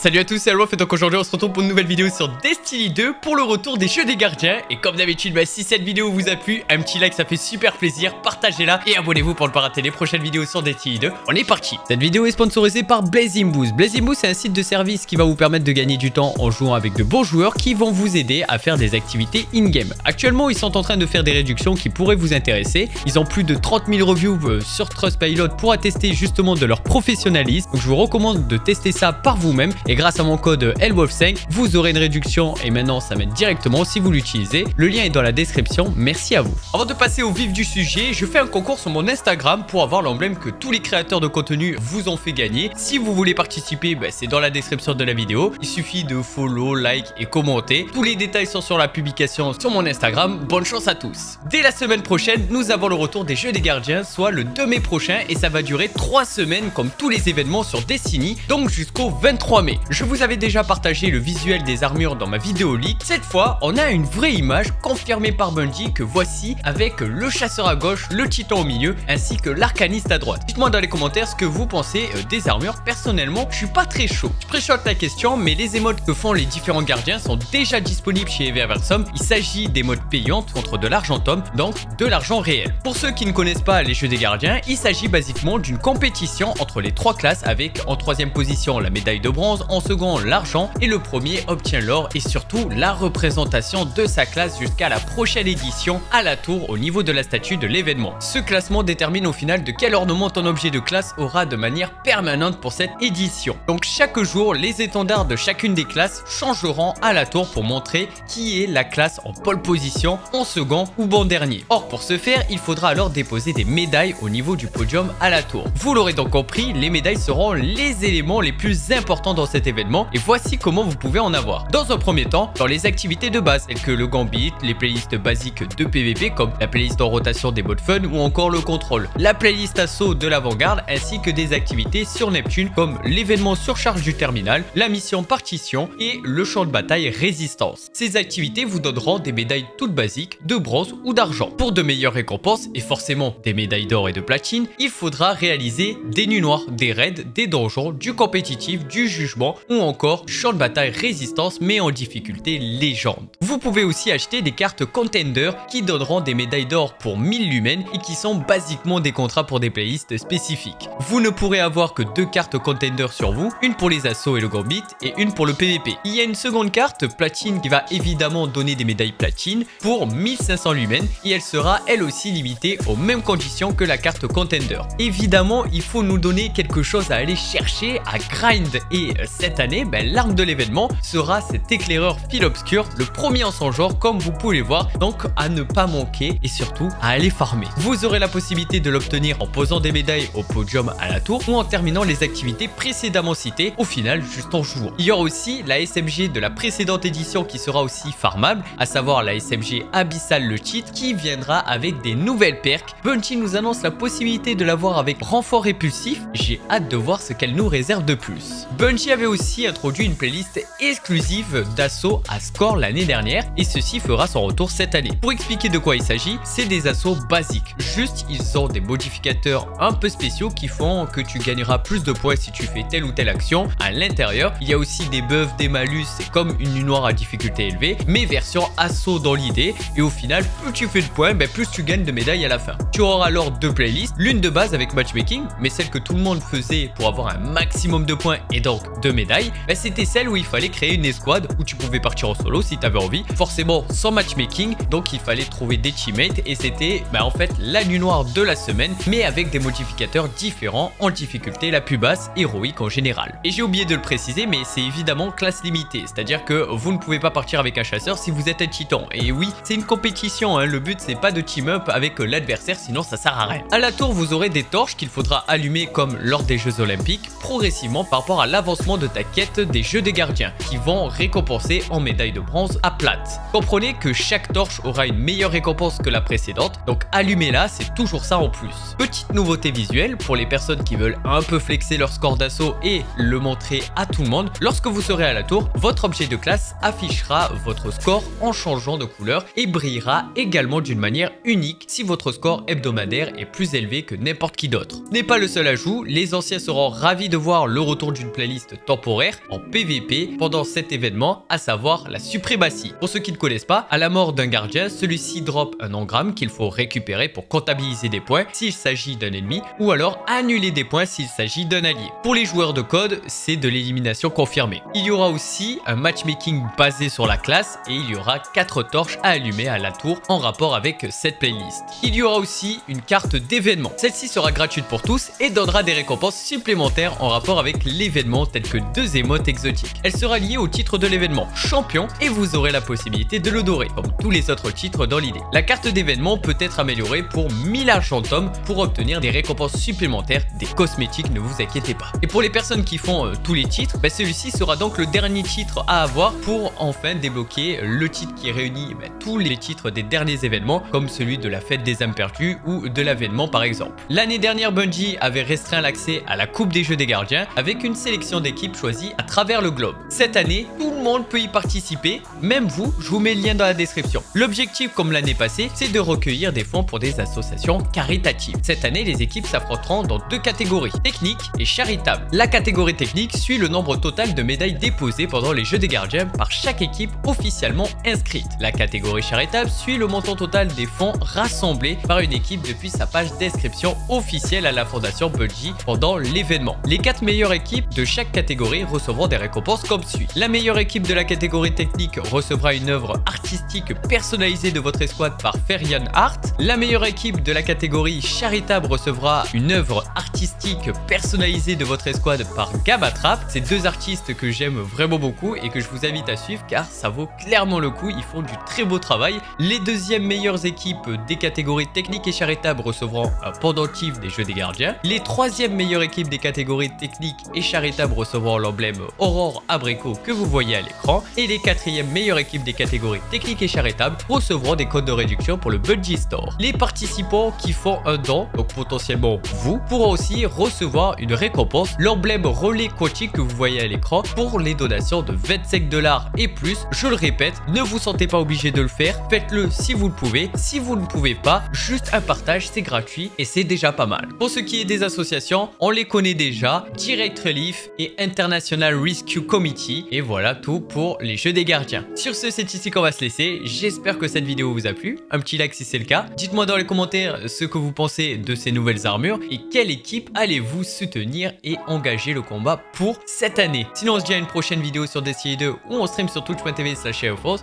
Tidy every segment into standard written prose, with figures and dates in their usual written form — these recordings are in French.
Salut à tous, c'est Alwof et donc aujourd'hui on se retrouve pour une nouvelle vidéo sur Destiny 2 pour le retour des jeux des gardiens. Et comme d'habitude, si cette vidéo vous a plu, un petit like ça fait super plaisir, partagez-la et abonnez-vous pour ne pas rater les prochaines vidéos sur Destiny 2. On est parti. Cette vidéo est sponsorisée par Blazing Boost. Blazing Boost c'est un site de service qui va vous permettre de gagner du temps en jouant avec de bons joueurs qui vont vous aider à faire des activités in-game. Actuellement ils sont en train de faire des réductions qui pourraient vous intéresser. Ils ont plus de 30 000 reviews sur Trustpilot pour attester justement de leur professionnalisme. Donc je vous recommande de tester ça par vous-même. Et grâce à mon code Elwolf5, vous aurez une réduction et maintenant ça m'aide directement si vous l'utilisez. Le lien est dans la description, merci à vous. Avant de passer au vif du sujet, je fais un concours sur mon Instagram pour avoir l'emblème que tous les créateurs de contenu vous ont fait gagner. Si vous voulez participer, c'est dans la description de la vidéo. Il suffit de follow, like et commenter. Tous les détails sont sur la publication sur mon Instagram. Bonne chance à tous. Dès la semaine prochaine, nous avons le retour des jeux des gardiens, soit le 2 mai prochain et ça va durer 3 semaines comme tous les événements sur Destiny, donc jusqu'au 23 mai. Je vous avais déjà partagé le visuel des armures dans ma vidéo leak. Cette fois, on a une vraie image confirmée par Bungie que voici avec le chasseur à gauche, le titan au milieu ainsi que l'arcaniste à droite. Dites-moi dans les commentaires ce que vous pensez des armures. Personnellement, je suis pas très chaud. Je pré-shot la question, mais les émotes que font les différents gardiens sont déjà disponibles chez Everversum. Il s'agit d'émotes payantes contre de l'argentum, donc de l'argent réel. Pour ceux qui ne connaissent pas les jeux des gardiens, il s'agit basiquement d'une compétition entre les 3 classes avec en 3e position la médaille de bronze, en second l'argent et le premier obtient l'or et surtout la représentation de sa classe jusqu'à la prochaine édition à la tour au niveau de la statue de l'événement. Ce classement détermine au final de quel ornement ton objet de classe aura de manière permanente pour cette édition. Donc chaque jour, les étendards de chacune des classes changeront à la tour pour montrer qui est la classe en pole position, en second ou bon dernier. Or pour ce faire, il faudra alors déposer des médailles au niveau du podium à la tour. Vous l'aurez donc compris, les médailles seront les éléments les plus importants dans cet événement et voici comment vous pouvez en avoir. Dans un premier temps, dans les activités de base telles que le gambit, les playlists basiques de PvP comme la playlist en rotation des modes fun ou encore le contrôle, la playlist assaut de l'avant-garde ainsi que des activités sur Neptune comme l'événement surcharge du terminal, la mission partition et le champ de bataille résistance. Ces activités vous donneront des médailles toutes basiques de bronze ou d'argent. Pour de meilleures récompenses et forcément des médailles d'or et de platine, il faudra réaliser des nuits noires, des raids, des donjons, du compétitif, du jugement ou encore champ de bataille résistance mais en difficulté légende. Vous pouvez aussi acheter des cartes contender qui donneront des médailles d'or pour 1000 lumens et qui sont basiquement des contrats pour des playlists spécifiques. Vous ne pourrez avoir que 2 cartes contender sur vous, une pour les assauts et le gambit et une pour le PvP. Il y a une seconde carte platine qui va évidemment donner des médailles platine pour 1500 lumens et elle sera elle aussi limitée aux mêmes conditions que la carte contender. Évidemment, il faut nous donner quelque chose à aller chercher, à grind et cette année, l'arme de l'événement sera cet éclaireur fil obscur, le premier en son genre comme vous pouvez le voir, donc à ne pas manquer et surtout à aller farmer. Vous aurez la possibilité de l'obtenir en posant des médailles au podium à la tour ou en terminant les activités précédemment citées, au final juste en jouant. Il y aura aussi la SMG de la précédente édition qui sera aussi farmable, à savoir la SMG Abyssal le cheat qui viendra avec des nouvelles perks. Bungie nous annonce la possibilité de l'avoir avec renfort répulsif, j'ai hâte de voir ce qu'elle nous réserve de plus. Bungie avait aussi introduit une playlist exclusive d'assaut à score l'année dernière et ceci fera son retour cette année. Pour expliquer de quoi il s'agit, c'est des assauts basiques. Juste, ils ont des modificateurs un peu spéciaux qui font que tu gagneras plus de points si tu fais telle ou telle action. À l'intérieur, il y a aussi des buffs, des malus, c'est comme une nuit noire à difficulté élevée, mais version assaut dans l'idée. Et au final, plus tu fais de points, plus tu gagnes de médailles à la fin. Tu auras alors 2 playlists, l'une de base avec matchmaking, mais celle que tout le monde faisait pour avoir un maximum de points et donc de médailles, c'était celle où il fallait créer une escouade où tu pouvais partir en solo si tu avais envie, forcément sans matchmaking, donc il fallait trouver des teammates et c'était en fait la nuit noire de la semaine mais avec des modificateurs différents en difficulté la plus basse, héroïque en général. Et j'ai oublié de le préciser mais c'est évidemment classe limitée, c'est à dire que vous ne pouvez pas partir avec un chasseur si vous êtes un titan. Et oui, c'est une compétition, le but c'est pas de team up avec l'adversaire sinon ça sert à rien. À la tour vous aurez des torches qu'il faudra allumer comme lors des jeux olympiques progressivement par rapport à l'avancement de ta quête des jeux des gardiens qui vont récompenser en médaille de bronze à plate. Comprenez que chaque torche aura une meilleure récompense que la précédente, donc allumez-la, c'est toujours ça en plus. Petite nouveauté visuelle pour les personnes qui veulent un peu flexer leur score d'assaut et le montrer à tout le monde, lorsque vous serez à la tour, votre objet de classe affichera votre score en changeant de couleur et brillera également d'une manière unique si votre score hebdomadaire est plus élevé que n'importe qui d'autre. N'est pas le seul ajout, les anciens seront ravis de voir le retour d'une playlist temporaire en PVP pendant cet événement, à savoir la suprématie. Pour ceux qui ne connaissent pas, à la mort d'un gardien, celui-ci drop un engramme qu'il faut récupérer pour comptabiliser des points s'il s'agit d'un ennemi ou alors annuler des points s'il s'agit d'un allié. Pour les joueurs de code, c'est de l'élimination confirmée. Il y aura aussi un matchmaking basé sur la classe et il y aura 4 torches à allumer à la tour en rapport avec cette playlist. Il y aura aussi une carte d'événement. Celle-ci sera gratuite pour tous et donnera des récompenses supplémentaires en rapport avec l'événement telles que 2 émotes exotiques. Elle sera liée au titre de l'événement champion et vous aurez la possibilité de le dorer comme tous les autres titres dans l'idée. La carte d'événement peut être améliorée pour 1000 argentum pour obtenir des récompenses supplémentaires, des cosmétiques, ne vous inquiétez pas. Et pour les personnes qui font tous les titres, celui-ci sera donc le dernier titre à avoir pour enfin débloquer le titre qui réunit tous les titres des derniers événements comme celui de la fête des âmes perdues ou de l'avènement par exemple. L'année dernière, Bungie avait restreint l'accès à la coupe des jeux des gardiens avec une sélection d'équipes choisies à travers le globe. Cette année, tout le monde peut y participer, même vous, je vous mets le lien dans la description. L'objectif, comme l'année passée, c'est de recueillir des fonds pour des associations caritatives. Cette année, les équipes s'affronteront dans 2 catégories, technique et charitable. La catégorie technique suit le nombre total de médailles déposées pendant les jeux des gardiens par chaque équipe officiellement inscrite. La catégorie charitable suit le montant total des fonds rassemblés par une équipe depuis sa page d'inscription officielle à la fondation Bungie pendant l'événement. Les 4 meilleures équipes de chaque catégorie recevront des récompenses comme suit. La meilleure équipe de la catégorie technique recevra une œuvre artistique personnalisée de votre escouade par Ferian Art. La meilleure équipe de la catégorie charitable recevra une œuvre artistique personnalisée de votre escouade par Gabatrap. C'est 2 artistes que j'aime vraiment beaucoup et que je vous invite à suivre car ça vaut clairement le coup, ils font du très beau travail. Les deuxièmes meilleures équipes des catégories techniques et charitables recevront un pendentif des jeux des gardiens. Les 3e meilleures équipes des catégories techniques et charitables recevront l'emblème Aurore Abricot que vous voyez à l'écran. Et les 4e meilleures équipes des catégories techniques et charitables recevront des codes de réduction pour le Bungie Store. Les participants qui font un don, donc potentiellement vous, pourront aussi recevoir une récompense, l'emblème relais coaching que vous voyez à l'écran pour les donations de 25 $ et plus. Je le répète, ne vous sentez pas obligé de le faire, faites-le si vous le pouvez. Si vous ne pouvez pas, juste un partage, c'est gratuit et c'est déjà pas mal. Pour ce qui est des associations, on les connaît déjà, Direct Relief et International Rescue Committee. Et voilà tout pour les jeux des gardiens. Sur ce, c'est ici qu'on va se laisser. J'espère que cette vidéo vous a plu. Un petit like si c'est le cas. Dites-moi dans les commentaires ce que vous pensez de ces nouvelles armures et quelle équipe allez-vous soutenir et engager le combat pour cette année. Sinon, on se dit à une prochaine vidéo sur Destiny 2 où on stream sur twitch.tv/.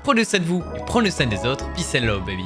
Prenez soin de vous et prenez soin des autres. Peace and love, baby.